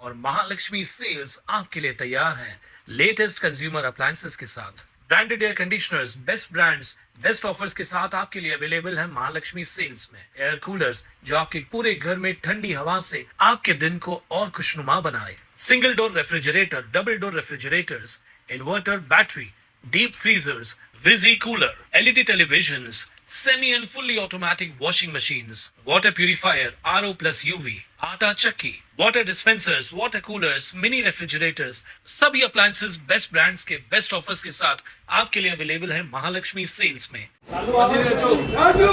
और महालक्ष्मी सेल्स आपके लिए तैयार है लेटेस्ट कंज्यूमर अप्लायंसेस के साथ। Branded air conditioners, best brands, best offers के साथ आपके लिए अवेलेबल है महालक्ष्मी सेल्स में। एयर कूलर्स जो आपके पूरे घर में ठंडी हवा से आपके दिन को और खुशनुमा बनाए। Single door refrigerator, double door refrigerators, inverter battery, deep freezers, visi cooler, LED televisions, semi and fully automatic washing machines, water purifier, RO plus UV, आटा चक्की, water dispensers, water coolers, mini refrigerators, सभी appliances best brands के best offers के साथ आपके लिए available है Mahalakshmi sales में। राजू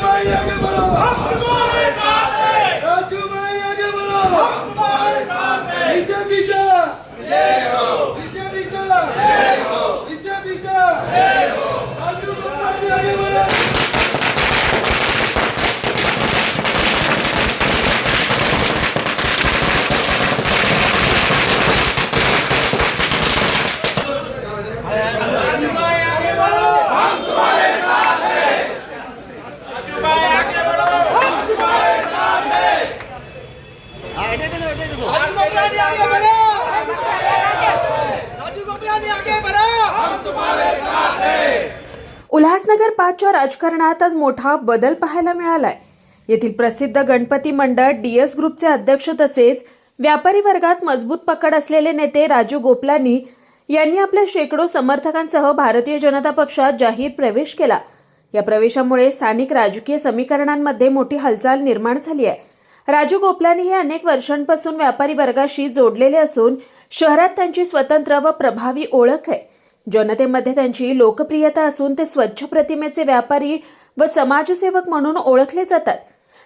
भाई आगे बढ़ो, हम तुम्हारे साथ हैं। राजू भाई आगे बढ़ो, हम तुम्हारे साथ हैं। बीजेपी जय हो, बीजेपी जय हो, बीजेपी जय हो। राजू भाई आगे बढ़ो। उल्हासनगर 5च्या राजकारणात आज मोठा बदल पाहायला मिळालाय। येथील प्रसिद्ध गणपती मंडळ डीएस ग्रुपचे अध्यक्ष तसेच व्यापारी वर्गात मजबूत पकड असलेले नेते राजू गोपलानी यांनी आपल्या शेकडो समर्थकांसह भारतीय जनता पक्षात जाहीर प्रवेश केला। या प्रवेशामुळे स्थानिक राजकीय समीकरणांमध्ये मोठी हालचाल निर्माण झाली आहे। राजू गोपलानी हे अनेक वर्षांपासून व्यापारी वर्गाशी जोडलेले असून शहरात त्यांची स्वतंत्र व प्रभावी ओळख आहे। जनतेमध्ये त्यांची लोकप्रियता असून ते स्वच्छ प्रतिमेचे व्यापारी व समाजसेवक म्हणून ओळखले जातात।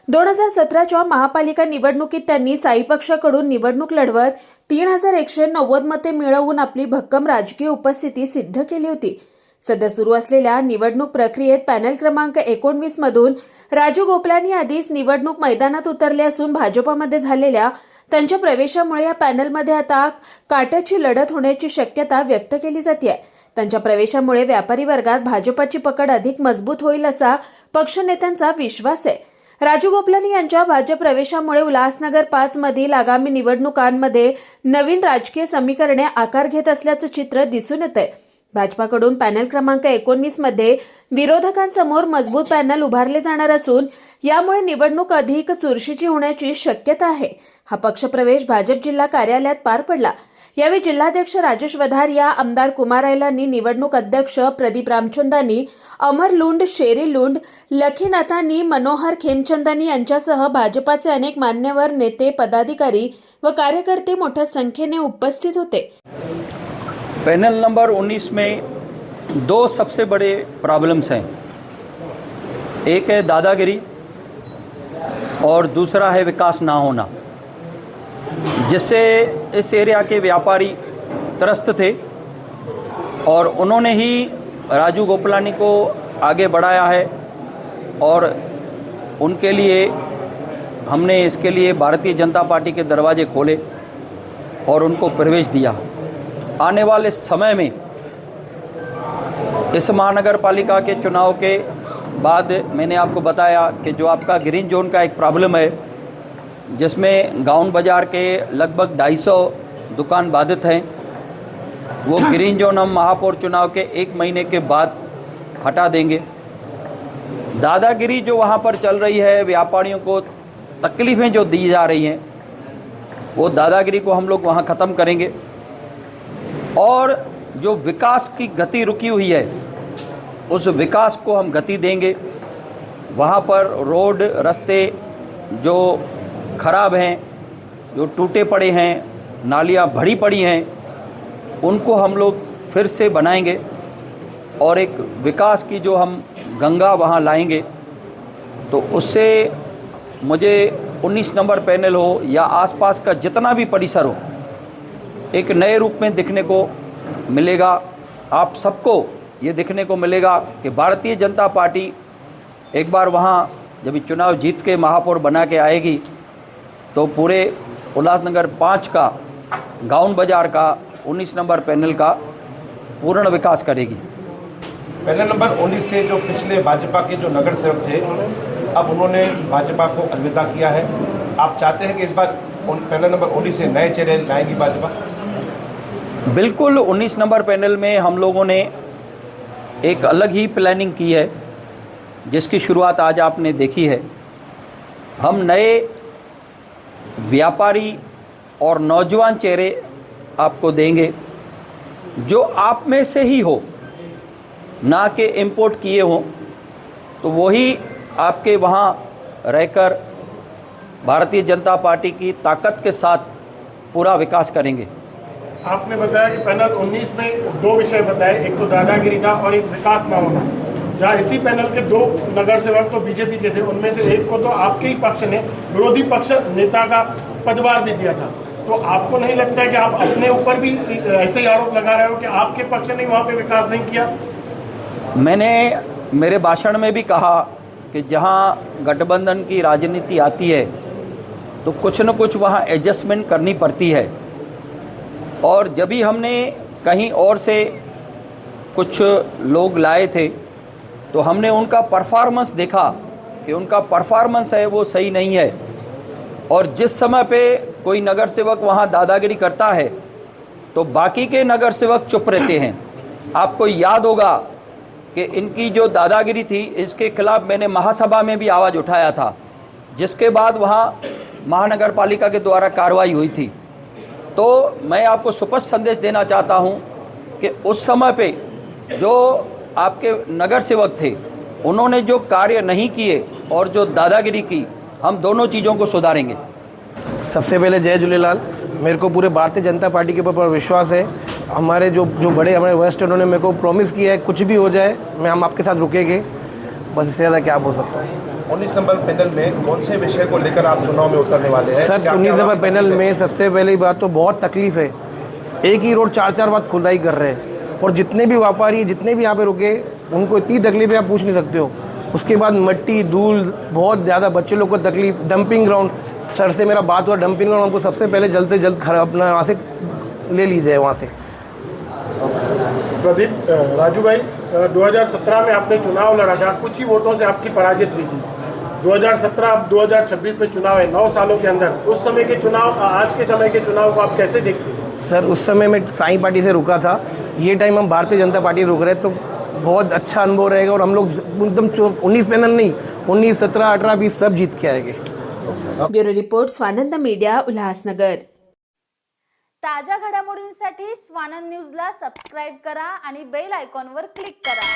2017च्या महापालिका निवडणुकीत त्यांनी साई पक्षाकडून निवडणूक लढवत 3190 मते मिळवून आपली भक्कम राजकीय उपस्थिती सिद्ध केली होती। सध्या सुरू असलेल्या निवडणूक प्रक्रियेत पॅनल क्रमांक 19 मधून राजू गोपलानी आधीच निवडणूक मैदानात उतरले असून भाजपामध्ये झालेल्या त्यांच्या प्रवेशामुळे या पॅनलमध्ये आता काट्याची लढत होण्याची शक्यता व्यक्त केली जाते। त्यांच्या प्रवेशामुळे व्यापारी वर्गात भाजपाची पकड अधिक मजबूत होईल असा पक्षनेत्यांचा विश्वास आहे। राजू गोपलानी यांच्या भाजप प्रवेशामुळे उल्हासनगर 5 मधील आगामी निवडणुकांमध्ये नवीन राजकीय समीकरणे आकार घेत असल्याचं चित्र दिसून येतंय। भाजपाकडून पॅनल क्रमांक 19 मध्ये विरोधकांसमोर मजबूत पॅनल उभारले जाणार असून यामुळे निवडणूक अधिक चुरशीची होण्याची शक्यता आहे। हा पक्षप्रवेश भाजप जिल्हा कार्यालयात पार पडला। यावेळी जिल्हाध्यक्ष राजेश वधारिया, आमदार कुमार आयलांनी, निवडणूक अध्यक्ष प्रदीप रामचंदानी, अमर लुंड, शेरी लुंड, लखीनाथांनी, मनोहर खेमचंदानी यांच्यासह भाजपाचे अनेक मान्यवर नेते, पदाधिकारी व कार्यकर्ते मोठ्या संख्येने उपस्थित होते। पैनल नंबर 19 में दो सबसे बड़े प्रॉब्लम्स हैं। एक है दादागिरी और दूसरा है विकास ना होना, जिससे इस एरिया के व्यापारी त्रस्त थे और उन्होंने ही राजू गोपलानी को आगे बढ़ाया है और उनके लिए हमने इसके लिए भारतीय जनता पार्टी के दरवाजे खोले और उनको प्रवेश दिया। आने वाले समय में इस महानगर पालिका के चुनाव के बाद मैंने आपको बताया कि जो आपका ग्रीन जोन का एक प्रॉब्लम है, जिसमें गाउन बाज़ार के लगभग 250 दुकान बाधित हैं, वो ग्रीन जोन हम महापौर चुनाव के 1 महीने के बाद हटा देंगे। दादागिरी जो वहाँ पर चल रही है, व्यापारियों को तकलीफ़ें जो दी जा रही हैं, वो दादागिरी को हम लोग वहाँ ख़त्म करेंगे और जो विकास की गति रुकी हुई है उस विकास को हम गति देंगे। वहाँ पर रोड, रास्ते जो खराब हैं, जो टूटे पड़े हैं, नालियाँ भरी पड़ी हैं, उनको हम लोग फिर से बनाएंगे और एक विकास की जो हम गंगा वहाँ लाएंगे। तो उससे मुझे 19 नंबर पैनल हो या आसपास का जितना भी परिसर हो, एक नए रूप में दिखने को मिलेगा। आप सबको ये दिखने को मिलेगा कि भारतीय जनता पार्टी एक बार वहाँ जब चुनाव जीत के महापौर बना के आएगी तो पूरे उल्लासनगर 5 का, गाउन बाज़ार का, 19 नंबर पैनल का पूर्ण विकास करेगी। पैनल नंबर 19 से जो पिछले भाजपा के जो नगर सेवक थे, अब उन्होंने भाजपा को अलविदा किया है। आप चाहते हैं कि इस बार पैनल नंबर 19 से नए चेहरे लाएंगी भाजपा? बिल्कुल 19 नंबर पैनल में हम लोगों ने एक अलग ही प्लानिंग की है, जिसकी शुरुआत आज आपने देखी है। हम नए व्यापारी और नौजवान चेहरे आपको देंगे, जो आप में से ही हो, ना कि इंपोर्ट किए हों। तो वही आपके वहाँ रहकर भारतीय जनता पार्टी की ताकत के साथ पूरा विकास करेंगे। आपने बताया कि पैनल 19 में 2 विषय बताए, एक तो दादागिरी था और एक विकास ना होना। जहाँ इसी पैनल के 2 नगर सेवक तो बीजेपी के थे, उनमें से एक को तो आपके ही पक्ष ने विरोधी पक्ष नेता का पदभार भी दिया था। तो आपको नहीं लगता है कि आप अपने ऊपर भी ऐसे ही आरोप लगा रहे हो कि आपके पक्ष ने वहाँ पे विकास नहीं किया? मैंने मेरे भाषण में भी कहा कि जहाँ गठबंधन की राजनीति आती है तो कुछ न कुछ वहाँ एडजस्टमेंट करनी पड़ती है। और जब भी हमने कहीं और से कुछ लोग लाए थे तो हमने उनका परफॉर्मेंस देखा कि उनका परफॉर्मेंस है वो सही नहीं है। और जिस समय पे कोई नगर सेवक वहाँ दादागिरी करता है तो बाकी के नगर सेवक चुप रहते हैं। आपको याद होगा कि इनकी जो दादागिरी थी, इसके खिलाफ मैंने महासभा में भी आवाज़ उठाया था, जिसके बाद वहाँ महानगर पालिका के द्वारा कार्रवाई हुई थी। तो मैं आपको स्पष्ट संदेश देना चाहता हूँ कि उस समय पे जो आपके नगर सेवक थे, उन्होंने जो कार्य नहीं किए और जो दादागिरी की, हम दोनों चीज़ों को सुधारेंगे। सबसे पहले जय झूलेलाल। मेरे को पूरे भारतीय जनता पार्टी के ऊपर विश्वास है। हमारे जो बड़े हमारे वरिष्ठ उन्होंने मेरे को प्रॉमिस किया है, कुछ भी हो जाए हम आपके साथ रुकेंगे। बस इससे ज़्यादा क्या बोल सकता हूँ। 19 नंबर पैनल में कौन से विषय को लेकर आप चुनाव में उतरने वाले हैं? सर 19 नंबर पैनल में सबसे पहली बात तो बहुत तकलीफ है। एक ही रोड 4-4 बार खुदाई कर रहे हैं और जितने भी व्यापारी जितने भी यहाँ पे रुके उनको इतनी तकलीफ है आप पूछ नहीं सकते हो। उसके बाद मिट्टी धूल बहुत ज़्यादा, बच्चे लोग को तकलीफ। डंपिंग ग्राउंड, सर से मेरा बात हुआ, डंपिंग ग्राउंड हमको सबसे पहले जल्द से जल्द अपना वहाँ से ले लीजिए वहाँ से। प्रदीप राजू भाई, 2017 में आपने चुनाव लड़ा था, कुछ ही वोटों से आपकी पराजित हुई थी। 2017 अब 2026 में चुनाव है, 9 सालों के अंदर उस समय के चुनाव, आज के समय के चुनाव को आप कैसे देखते हैं? सर उस समय मैं साई पार्टी से रुका था, ये टाइम हम भारतीय जनता पार्टी रुक रहे, तो बहुत अच्छा अनुभव रहेगा। और हम लोग एकदम 19 पैनल नहीं, 19, 17, 18, 20 सब जीत के आएंगे। Bureau report Swanand media, Ulhasnagar. ताज्या घडामोडींसाठी स्वानंद न्यूजला सबस्क्राईब करा आणि बेल आयकॉनवर क्लिक करा।